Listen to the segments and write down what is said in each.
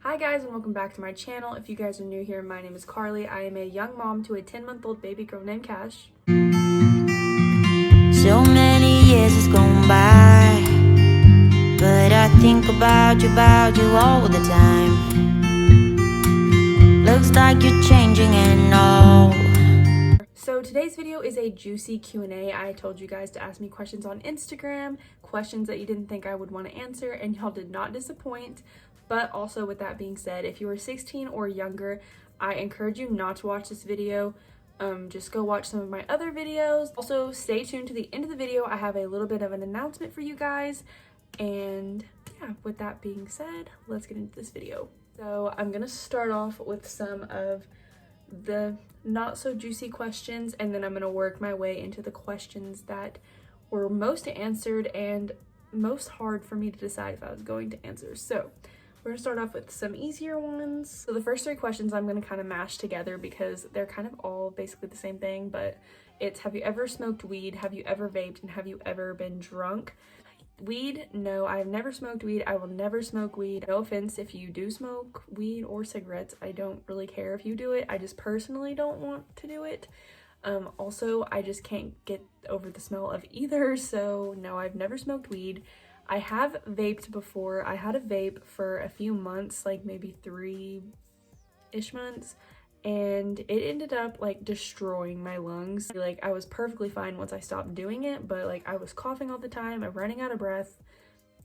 Hi guys, and welcome back to my channel. If you guys are new here, my name is Carly. I am a young mom to a 10-month-old baby girl named Kash. So many years has gone by, but I think about you all the time. Looks like you're changing and all. So today's video is a juicy Q&A. I told you guys to ask me questions on Instagram, questions that you didn't think I would want to answer, and y'all did not disappoint. But also, with that being said, if you are 16 or younger, I encourage you not to watch this video. Just go watch some of my other videos. Also, stay tuned to the end of the video. I have a little bit of an announcement for you guys. And yeah, with that being said, let's get into this video. So I'm gonna start off with some of the not so juicy questions, and then I'm gonna work my way into the questions that were most answered and most hard for me to decide if I was going to answer. So we're gonna start off with some easier ones. So the first three questions I'm gonna kind of mash together because they're kind of all basically the same thing, but it's: have you ever smoked weed, have you ever vaped, and have you ever been drunk? Weed, no, I've never smoked weed. I will never smoke weed. No offense if you do smoke weed or cigarettes. I don't really care if you do it. I just personally don't want to do it. Also, I just can't get over the smell of either. So no, I've never smoked weed. I have vaped before. I had a vape for a few months, like maybe 3-ish months, and it ended up like destroying my lungs. Like, I was perfectly fine once I stopped doing it, but like I was coughing all the time, I'm running out of breath.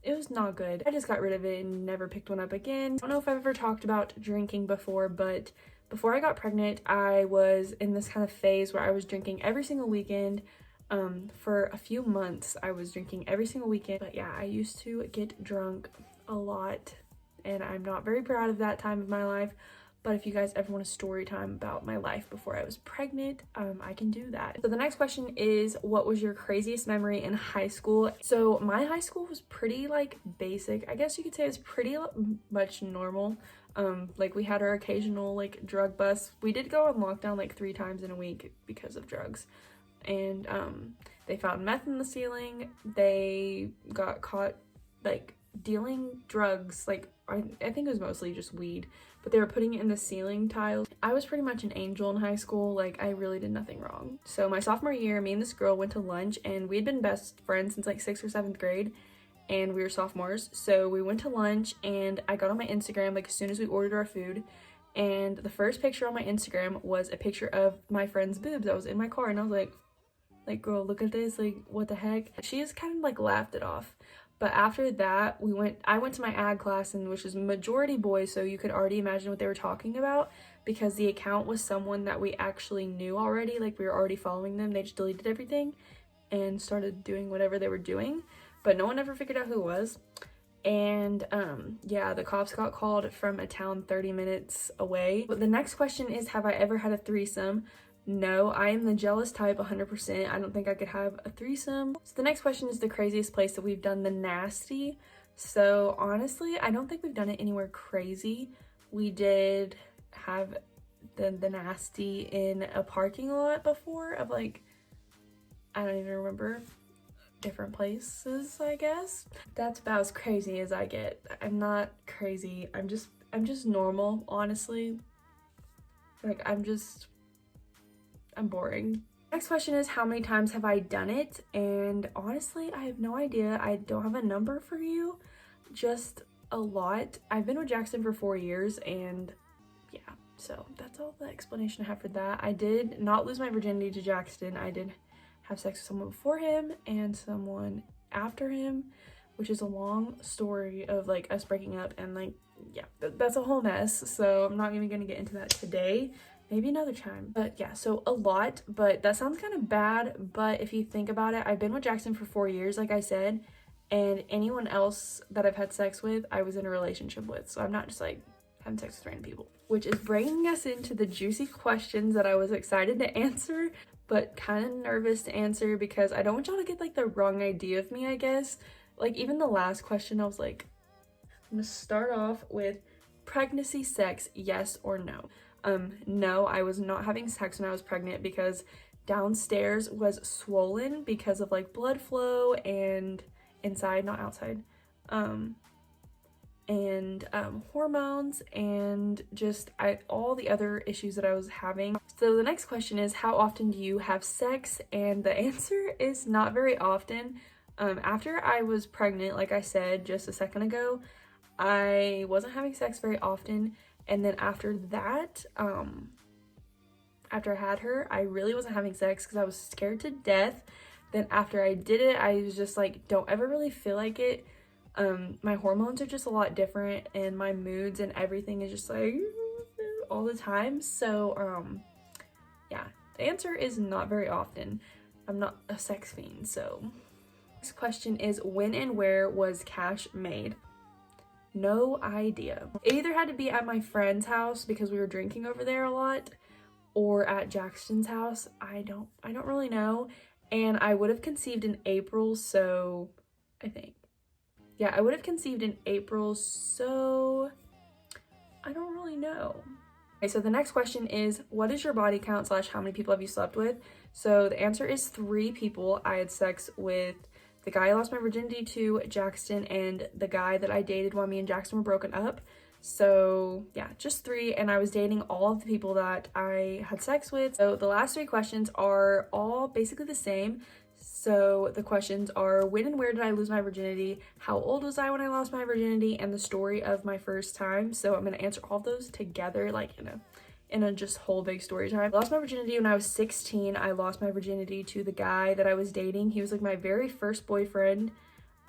It was not good. I just got rid of it and never picked one up again. I don't know if I've ever talked about drinking before, but before I got pregnant, I was in this kind of phase where I was drinking every single weekend. For a few months I was drinking every single weekend. But yeah, I used to get drunk a lot, and I'm not very proud of that time of my life. But if you guys ever want a story time about my life before I was pregnant, I can do that. So the next question is, what was your craziest memory in high school? So my high school was pretty like basic. I guess you could say it's pretty much normal. Like, we had our occasional like drug bust. We did go on lockdown like 3 times in a week because of drugs. And they found meth in the ceiling. They got caught like dealing drugs, like I think it was mostly just weed, but they were putting it in the ceiling tiles. I was pretty much an angel in high school. Like, I really did nothing wrong. So my sophomore year, me and this girl went to lunch, and we had been best friends since like 6th or 7th grade, and we were sophomores. So we went to lunch, and I got on my Instagram like as soon as we ordered our food, and the first picture on my Instagram was a picture of my friend's boobs. I was in my car, and I was like, girl, look at this, like, what the heck? She just kind of like laughed it off. But after that, I went to my ag class, and which is majority boys, so you could already imagine what they were talking about, because the account was someone that we actually knew already. Like, we were already following them. They just deleted everything and started doing whatever they were doing, but no one ever figured out who it was. And yeah, the cops got called from a town 30 minutes away. But the next question is, have I ever had a threesome? No, I am the jealous type 100%. I don't think I could have a threesome. So the next question is the craziest place that we've done the nasty. So honestly, I don't think we've done it anywhere crazy. We did have the nasty in a parking lot before, of like, I don't even remember, different places, I guess. That's about as crazy as I get. I'm not crazy. I'm just normal, honestly. Like, I'm boring. Next question is, how many times have I done it? And honestly, I have no idea. I don't have a number for you, just a lot. I've been with Jackson for 4 years, and yeah, so that's all the explanation I have for that. I did not lose my virginity to Jackson. I did have sex with someone before him and someone after him, which is a long story of like us breaking up, and like, yeah, that's a whole mess. So I'm not even gonna get into that today. Maybe another time. But yeah, so a lot, but that sounds kind of bad. But if you think about it, I've been with Jackson for 4 years, like I said, and anyone else that I've had sex with, I was in a relationship with. So I'm not just like having sex with random people. Which is bringing us into the juicy questions that I was excited to answer, but kind of nervous to answer, because I don't want y'all to get like the wrong idea of me, I guess. Like, even the last question, I was like, I'm gonna start off with pregnancy sex, yes or no? No, I was not having sex when I was pregnant, because downstairs was swollen because of like blood flow, and inside, not outside. and hormones and just all the other issues that I was having. So the next question is, how often do you have sex? And the answer is not very often. After I was pregnant, like I said just a second ago, I wasn't having sex very often. And then after that, after I had her, I really wasn't having sex because I was scared to death. Then after I did it, I was just like, don't ever really feel like it. My hormones are just a lot different, and my moods and everything is just like all the time. So yeah, the answer is not very often. I'm not a sex fiend. So next question is, when and where was Kash made? No idea. It either had to be at my friend's house because we were drinking over there a lot, or at Jackson's house. I don't really know. And I would have conceived in April, so I think. Yeah, I would have conceived in April, so I don't really know. Okay, so the next question is, what is your body count / how many people have you slept with? So the answer is 3 people. I had sex with the guy I lost my virginity to, Jackson, and the guy that I dated while me and Jackson were broken up. So yeah, just 3, and I was dating all of the people that I had sex with. So the last 3 questions are all basically the same. So the questions are, when and where did I lose my virginity? How old was I when I lost my virginity? And the story of my first time. So I'm going to answer all of those together, like in a just whole big story time. I lost my virginity when I was 16. I lost my virginity to the guy that I was dating. He was like my very first boyfriend.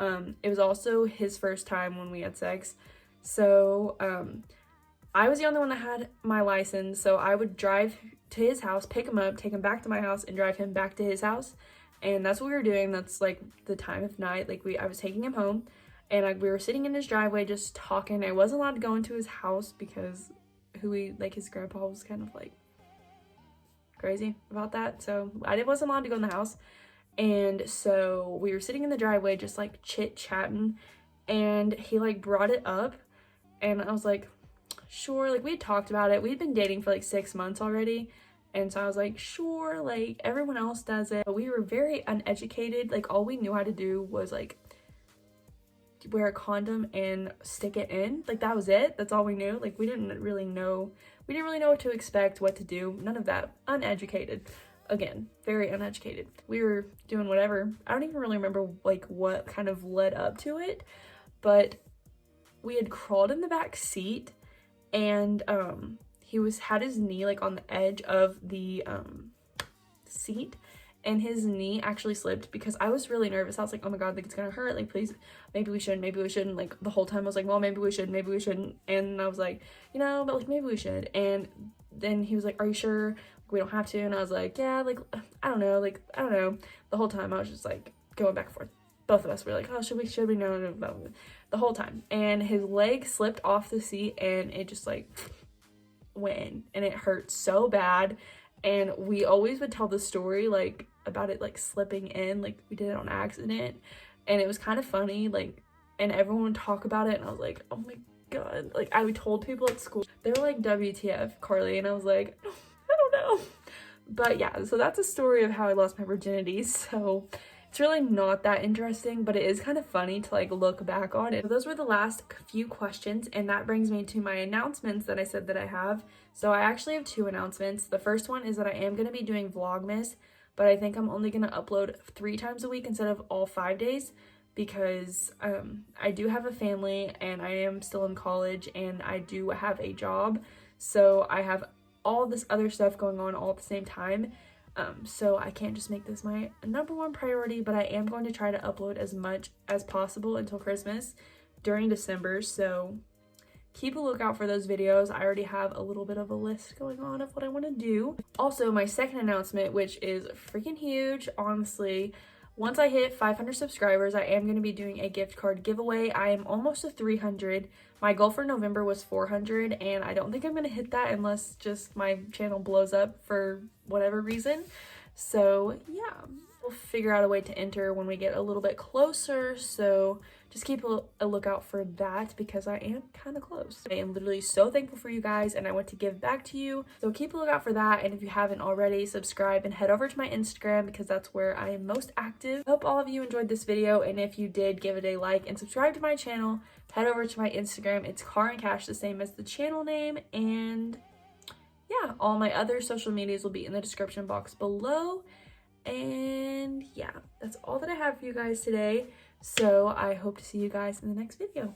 It was also his first time when we had sex. So I was the only one that had my license. So I would drive to his house, pick him up, take him back to my house, and drive him back to his house. And that's what we were doing. That's like the time of night. Like I was taking him home, and we were sitting in his driveway just talking. I wasn't allowed to go into his house because his grandpa was kind of like crazy about that. So I wasn't allowed to go in the house. And so we were sitting in the driveway just like chit-chatting, and he like brought it up, and I was like, sure. Like we had talked about it. We'd been dating for like 6 months already. And so I was like, sure, like everyone else does it. But we were very uneducated. Like all we knew how to do was like wear a condom and stick it in. Like that was it. That's all we knew. Like we didn't really know what to expect, what to do. None of that. Uneducated. Again, very uneducated. We were doing whatever. I don't even really remember like what kind of led up to it, but we had crawled in the back seat, and he had his knee like on the edge of the seat, and his knee actually slipped because I was really nervous. I was like, oh my god, like it's gonna hurt, like please, maybe we shouldn't. Like the whole time I was like, well, maybe we shouldn't, and I was like, but like maybe we should. And then he was like, are you sure we don't have to? And I was like, yeah, like I don't know. The whole time I was just like going back and forth. Both of us were like, oh, should we? No, the whole time. And his leg slipped off the seat, and it just like went in, and it hurt so bad. And we always would tell the story like about it like slipping in, like we did it on accident, and it was kind of funny, like, and everyone would talk about it, and I was like, oh my god. Like I told people at school, they were like, WTF, Karlee? And I was like, I don't know. But yeah, so that's a story of how I lost my virginity. So it's really not that interesting, but it is kind of funny to like look back on it. So those were the last few questions, and that brings me to my announcements that I said that I have. So I actually have 2 announcements. The first one is that I am going to be doing Vlogmas, but I think I'm only going to upload 3 times a week instead of all 5 days, because I do have a family, and I am still in college, and I do have a job. So I have all this other stuff going on all at the same time. So I can't just make this my #1 priority, but I am going to try to upload as much as possible until Christmas during December. So keep a lookout for those videos. I already have a little bit of a list going on of what I want to do. Also, my second announcement, which is freaking huge, honestly. Once I hit 500 subscribers, I am going to be doing a gift card giveaway. I am almost to 300. My goal for November was 400, and I don't think I'm going to hit that unless just my channel blows up for whatever reason. So yeah. figure out a way to enter when we get a little bit closer, so just keep a lookout for that because I am kind of close. I am literally so thankful for you guys and I want to give back to you, so keep a lookout for that. And if you haven't already, subscribe and head over to my Instagram because that's where I am most active. I hope all of you enjoyed this video, and if you did, give it a like and subscribe to my channel. Head over to my Instagram. It's Car and Cash, the same as the channel name, and yeah, all my other social medias will be in the description box below. And yeah, that's all that I have for you guys today. So I hope to see you guys in the next video.